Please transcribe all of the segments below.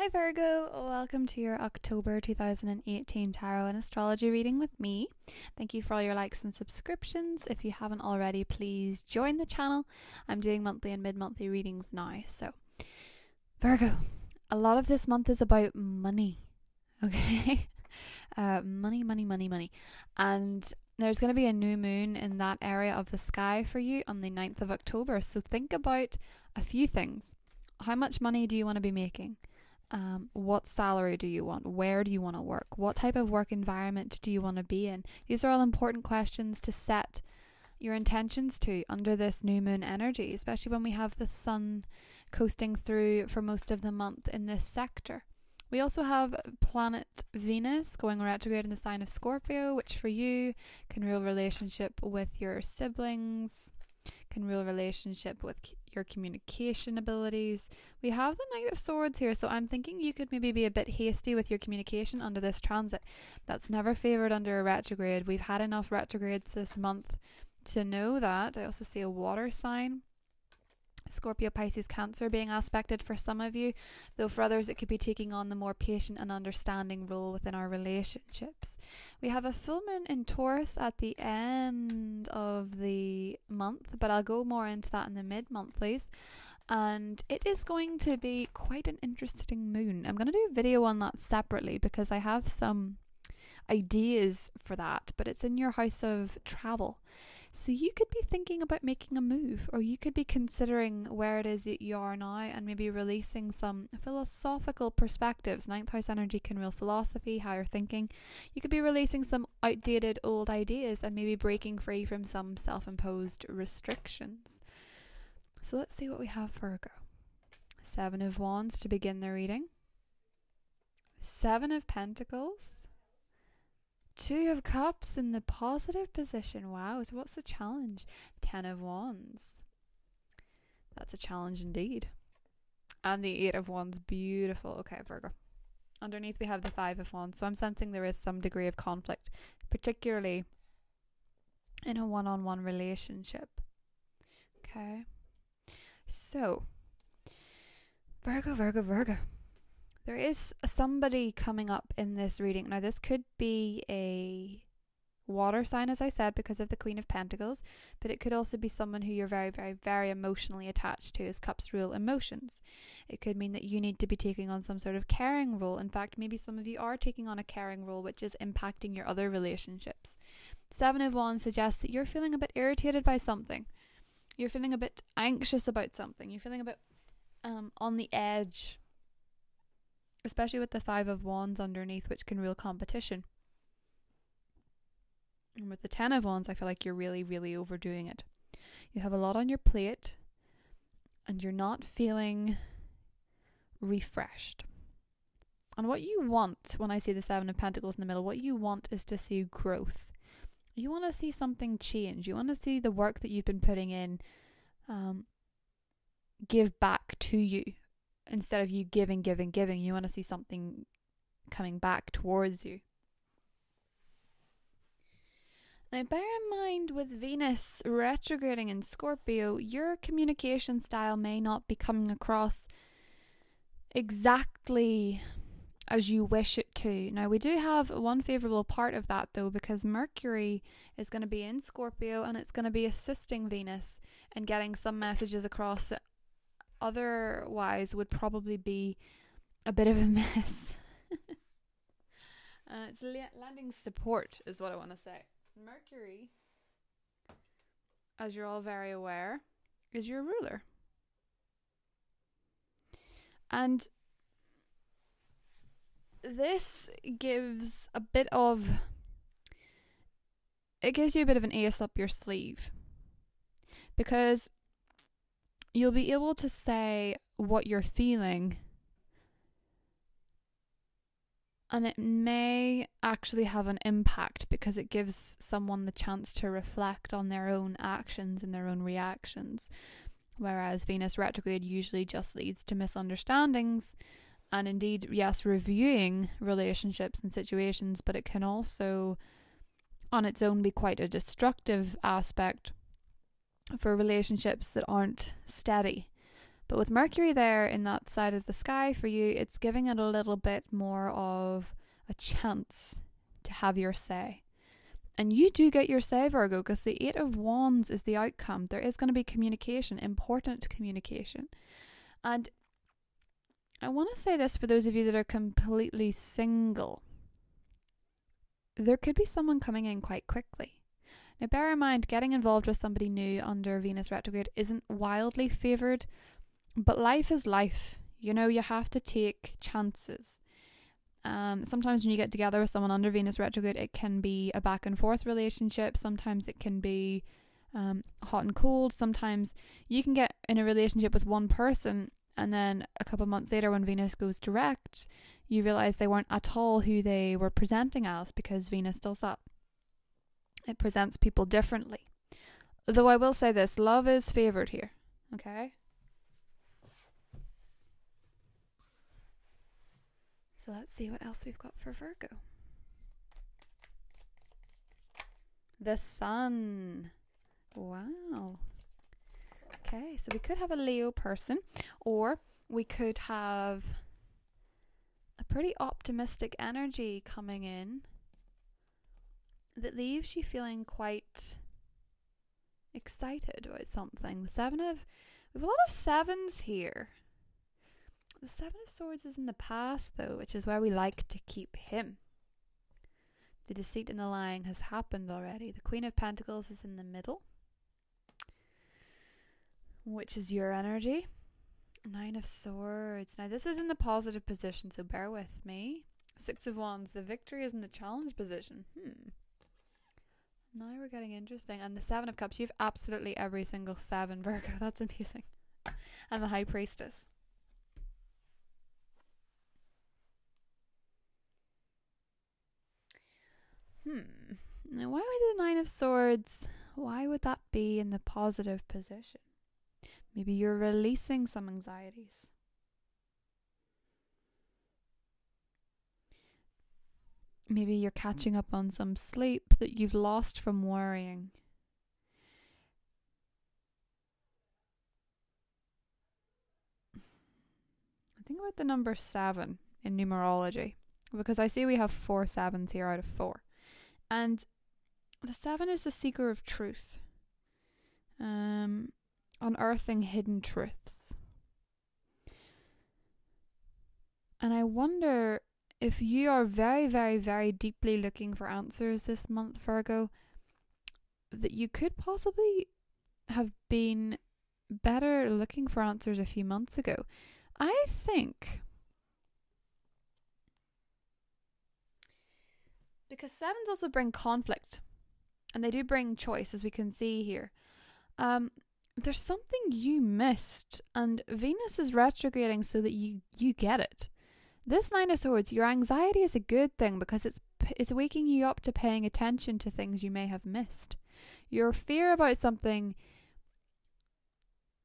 Hi Virgo, welcome to your October 2018 Tarot and Astrology reading with me. Thank you for all your likes and subscriptions. If you haven't already, please join the channel. I'm doing monthly and mid-monthly readings now. So, Virgo, a lot of this month is about money, okay? Money. And there's going to be a new moon in that area of the sky for you on the 9th of October. So think about a few things. How much money do you want to be making? What salary do you want? Where do you want to work? What type of work environment do you want to be in? These are all important questions to set your intentions to under this new moon energy, especially when we have the sun coasting through for most of the month in this sector. We also have planet Venus going retrograde in the sign of Scorpio, which for you can rule relationship with your siblings, can rule relationship with your communication abilities. We have the Knight of Swords here, so I'm thinking you could maybe be a bit hasty with your communication under this transit. That's never favoured under a retrograde. We've had enough retrogrades this month to know that. I also see a water sign. Scorpio, Pisces, Cancer being aspected for some of you, though for others it could be taking on the more patient and understanding role within our relationships. We have a full moon in Taurus at the end of the month, but I'll go more into that in the mid-monthlies, and it is going to be quite an interesting moon. I'm going to do a video on that separately because I have some ideas for that, but it's in your house of travel. So you could be thinking about making a move, or you could be considering where it is that you are now and maybe releasing some philosophical perspectives. Ninth house energy can rule philosophy, higher thinking. You could be releasing some outdated old ideas and maybe breaking free from some self-imposed restrictions. So let's see what we have, Virgo. Seven of Wands to begin the reading. Seven of Pentacles. Two of Cups in the positive position. Wow, so what's the challenge? 10 of Wands. That's a challenge indeed. And the 8 of Wands. Beautiful. Okay, Virgo. Underneath we have the 5 of Wands. So I'm sensing there is some degree of conflict, particularly in a one-on-one relationship. Okay. So, Virgo. There is somebody coming up in this reading. Now, this could be a water sign, as I said, because of the Queen of Pentacles, but it could also be someone who you're very emotionally attached to, as Cups rule emotions. It could mean that you need to be taking on some sort of caring role. In fact, maybe some of you are taking on a caring role, which is impacting your other relationships. 7 of Wands suggests that you're feeling a bit irritated by something. You're feeling a bit anxious about something. You're feeling a bit on the edge, especially with the 5 of Wands underneath, which can rule competition. And with the 10 of Wands, I feel like you're really overdoing it. You have a lot on your plate and you're not feeling refreshed. And what you want, when I see the 7 of Pentacles in the middle, what you want is to see growth. You want to see something change. You want to see the work that you've been putting in give back to you. Instead of you giving, you want to see something coming back towards you. Now, bear in mind, with Venus retrograding in Scorpio, your communication style may not be coming across exactly as you wish it to. Now, we do have one favourable part of that, though, because Mercury is going to be in Scorpio and it's going to be assisting Venus in getting some messages across that otherwise would probably be a bit of a mess. It's lending support is what I want to say. Mercury, as you're all very aware, is your ruler. And this gives you a bit of an ace up your sleeve, because you'll be able to say what you're feeling, and it may actually have an impact because it gives someone the chance to reflect on their own actions and their own reactions. Whereas Venus retrograde usually just leads to misunderstandings and indeed, yes, reviewing relationships and situations, but it can also on its own be quite a destructive aspect for relationships that aren't steady. But with Mercury there in that side of the sky for you, it's giving it a little bit more of a chance to have your say. And you do get your say, Virgo, because the Eight of Wands is the outcome. There is going to be communication, important communication. And I want to say this for those of you that are completely single. There could be someone coming in quite quickly. Now bear in mind, getting involved with somebody new under Venus retrograde isn't wildly favoured, but life is life. You know, you have to take chances. Sometimes when you get together with someone under Venus retrograde, it can be a back and forth relationship. Sometimes it can be hot and cold. Sometimes you can get in a relationship with one person, and then a couple of months later when Venus goes direct, you realise they weren't at all who they were presenting as, because Venus does that. It presents people differently. Though I will say this, love is favoured here. Okay? So let's see what else we've got for Virgo. The Sun. Wow. Okay, so we could have a Leo person, or we could have a pretty optimistic energy coming in that leaves you feeling quite excited about something. We have a lot of sevens here. The Seven of Swords is in the past though, which is where we like to keep him. The deceit and the lying has happened already. The Queen of Pentacles is in the middle, which is your energy. Nine of Swords. Now this is in the positive position, so bear with me. Six of Wands. The victory is in the challenge position. Now we're getting interesting. And the Seven of Cups. You have absolutely every single seven, Virgo. That's amazing. And the High Priestess. Now why would the Nine of Swords, why would that be in the positive position? Maybe you're releasing some anxieties. Maybe you're catching up on some sleep that you've lost from worrying. Think about the number 7 in numerology, because I see we have 4 sevens here out of 4. And the 7 is the seeker of truth. Unearthing hidden truths. And I wonder if you are very, very, very deeply looking for answers this month, Virgo, that you could possibly have been better looking for answers a few months ago. I think because 7s also bring conflict, and they do bring choice, as we can see here. There's something you missed, and Venus is retrograding so that you get it. This Nine of Swords, your anxiety is a good thing because it's waking you up to paying attention to things you may have missed. Your fear about something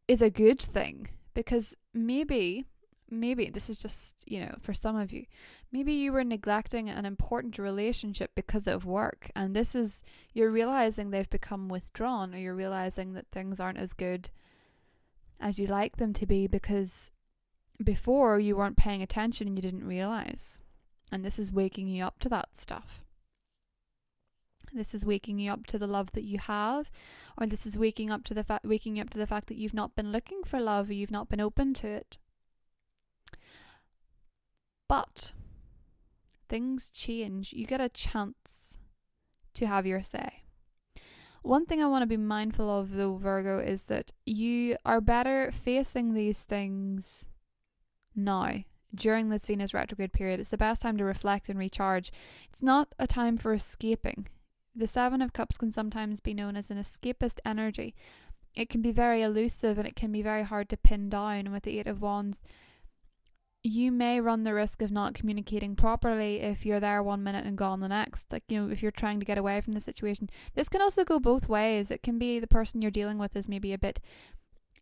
is a good thing, because maybe this is just, for some of you, maybe you were neglecting an important relationship because of work, and you're realizing they've become withdrawn, or you're realizing that things aren't as good as you like them to be because before you weren't paying attention and you didn't realize. And this is waking you up to that stuff. This is waking you up to the love that you have, or this is waking you up to the fact that you've not been looking for love, or you've not been open to it. But things change. You get a chance to have your say. One thing I want to be mindful of though, Virgo, is that you are better facing these things now, during this Venus retrograde period. It's the best time to reflect and recharge. It's not a time for escaping. The Seven of Cups can sometimes be known as an escapist energy. It can be very elusive and it can be very hard to pin down. And with the Eight of Wands, you may run the risk of not communicating properly if you're there one minute and gone the next. If you're trying to get away from the situation. This can also go both ways. It can be the person you're dealing with is maybe a bit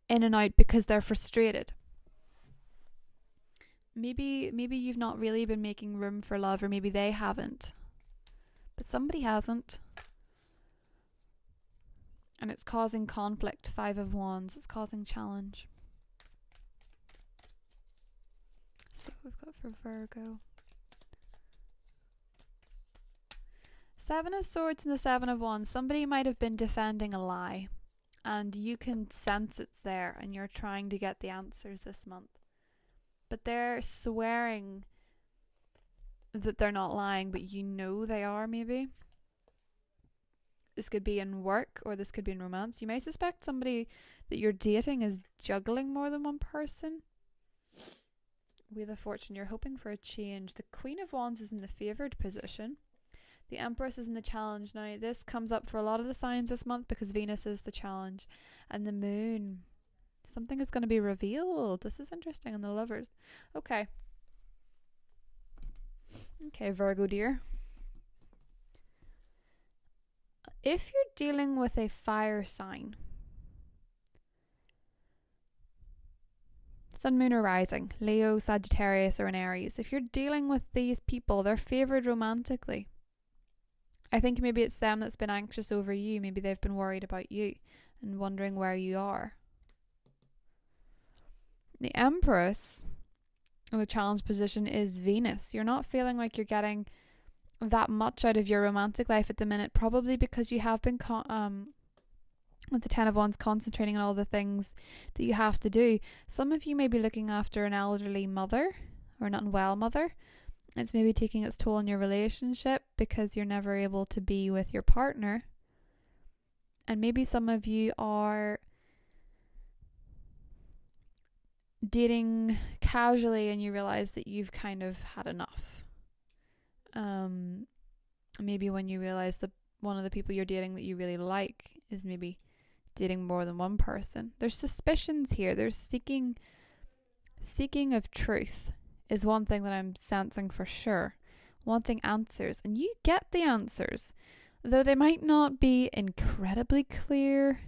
in and out because they're frustrated. Maybe you've not really been making room for love, or maybe they haven't. But somebody hasn't. And it's causing conflict. 5 of Wands. It's causing challenge. we've got for Virgo. Seven of Swords and the Seven of Wands. Somebody might have been defending a lie, and you can sense it's there, and you're trying to get the answers this month. But they're swearing that they're not lying, but you know they are, maybe. This could be in work, or this could be in romance. You may suspect somebody that you're dating is juggling more than one person. Wheel of Fortune, you're hoping for a change. The Queen of Wands is in the favoured position. The Empress is in the challenge. Now, this comes up for a lot of the signs this month because Venus is the challenge. And the Moon. Something is going to be revealed. This is interesting. And the Lovers. Okay. Okay, Virgo dear. If you're dealing with a fire sign, Sun, Moon or Rising, Leo, Sagittarius or an Aries, if you're dealing with these people, they're favoured romantically. I think maybe it's them that's been anxious over you. Maybe they've been worried about you and wondering where you are. The Empress in the challenge position is Venus. You're not feeling like you're getting that much out of your romantic life at the minute, probably because you have been with the Ten of Wands concentrating on all the things that you have to do. Some of you may be looking after an elderly mother or an unwell mother. It's maybe taking its toll on your relationship because you're never able to be with your partner. And maybe some of you are dating casually and you realize that you've kind of had enough. Maybe when you realize that one of the people you're dating that you really like is maybe dating more than one person. There's suspicions here. There's seeking of truth is one thing that I'm sensing for sure. Wanting answers. And you get the answers. Though they might not be incredibly clear.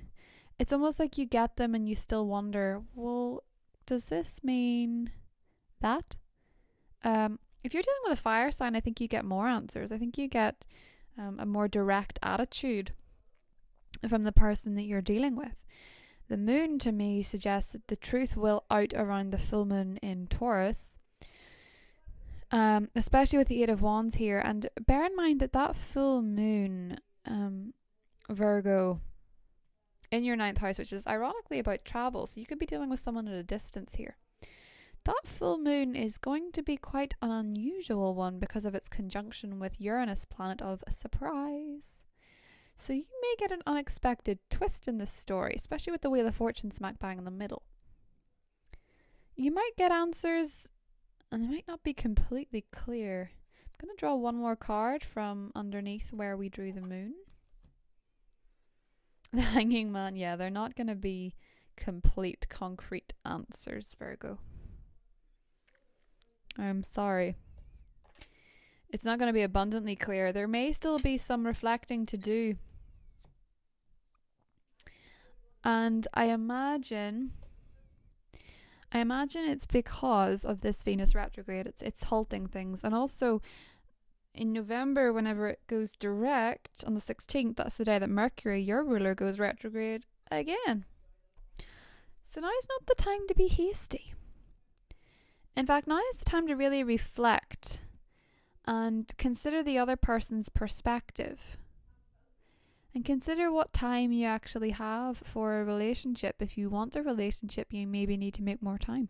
It's almost like you get them and you still wonder, well, does this mean that? If you're dealing with a fire sign, I think you get more answers. I think you get a more direct attitude from the person that you're dealing with. The Moon to me suggests that the truth will out around the full moon in Taurus, especially with the Eight of Wands here. And bear in mind that full moon, Virgo, in your 9th house, which is ironically about travel, so you could be dealing with someone at a distance here. That full moon is going to be quite an unusual one because of its conjunction with Uranus, planet of surprise. So you may get an unexpected twist in this story, especially with the Wheel of Fortune smack bang in the middle. You might get answers and they might not be completely clear. I'm going to draw one more card from underneath where we drew the moon. The Hanging Man, yeah, they're not going to be complete, concrete answers, Virgo. I'm sorry. It's not going to be abundantly clear. There may still be some reflecting to do. And I imagine it's because of this Venus retrograde. It's halting things. And also in November, whenever it goes direct on the 16th, that's the day that Mercury, your ruler, goes retrograde again. So now is not the time to be hasty. In fact, now is the time to really reflect and consider the other person's perspective. And consider what time you actually have for a relationship. If you want a relationship, you maybe need to make more time.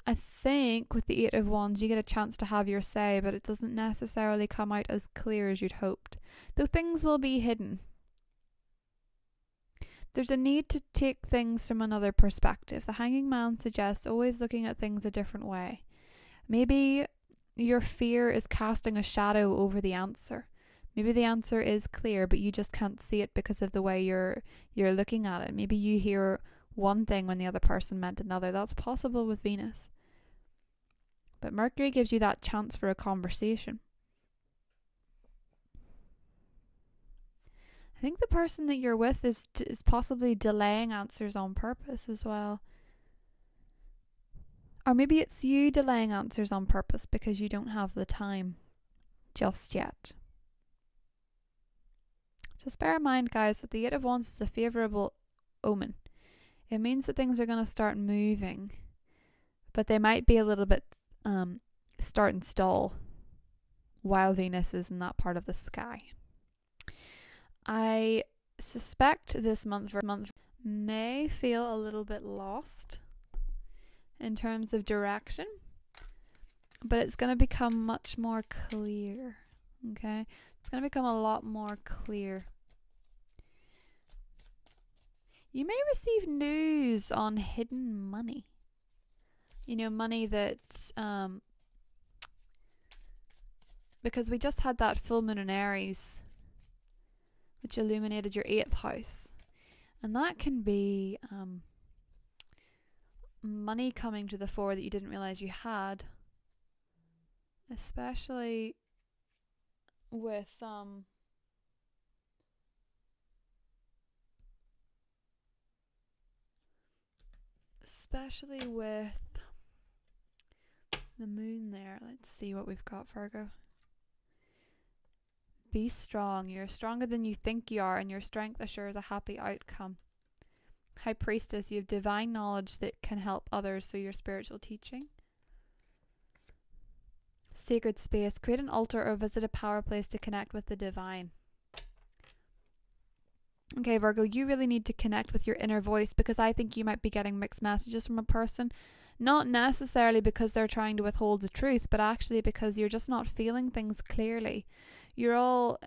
I think with the Eight of Wands, you get a chance to have your say, but it doesn't necessarily come out as clear as you'd hoped. Though things will be hidden. There's a need to take things from another perspective. The Hanging Man suggests always looking at things a different way. Maybe your fear is casting a shadow over the answer. Maybe the answer is clear, but you just can't see it because of the way you're looking at it. Maybe you hear one thing when the other person meant another. That's possible with Venus. But Mercury gives you that chance for a conversation. I think the person that you're with is possibly delaying answers on purpose as well. Or maybe it's you delaying answers on purpose because you don't have the time just yet. Just bear in mind, guys, that the Eight of Wands is a favourable omen. It means that things are going to start moving, but they might be a little bit start and stall while Venus is in that part of the sky. I suspect this month may feel a little bit lost in terms of direction, but it's going to become much more clear. Okay? It's going to become a lot more clear. You may receive news on hidden money. You know, money that, because we just had that full moon in Aries, which illuminated your 8th house. And that can be money coming to the fore that you didn't realize you had. Especially with the moon there. Let's see what we've got, Virgo. Be strong. You're stronger than you think you are, and your strength assures a happy outcome. High Priestess, you have divine knowledge that can help others through your spiritual teaching. Sacred space. Create an altar or visit a power place to connect with the divine. Okay, Virgo, you really need to connect with your inner voice, because I think you might be getting mixed messages from a person. Not necessarily because they're trying to withhold the truth, but actually because you're just not feeling things clearly. You're all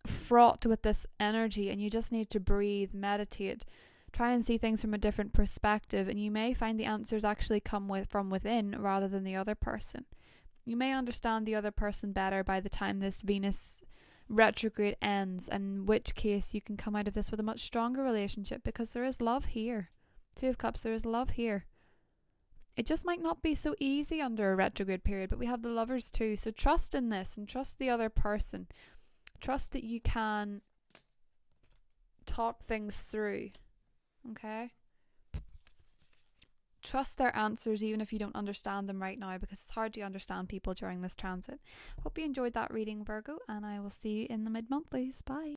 fraught with this energy, and you just need to breathe, meditate, try and see things from a different perspective, and you may find the answers actually come from within rather than the other person. You may understand the other person better by the time this Venus retrograde ends, in which case you can come out of this with a much stronger relationship, because there is love here. 2 of Cups, there is love here. It just might not be so easy under a retrograde period, but we have the Lovers too. So trust in this, and trust the other person. Trust that you can talk things through. Okay? Trust their answers even if you don't understand them right now, because it's hard to understand people during this transit. Hope you enjoyed that reading, Virgo, and I will see you in the mid-monthlies. Bye.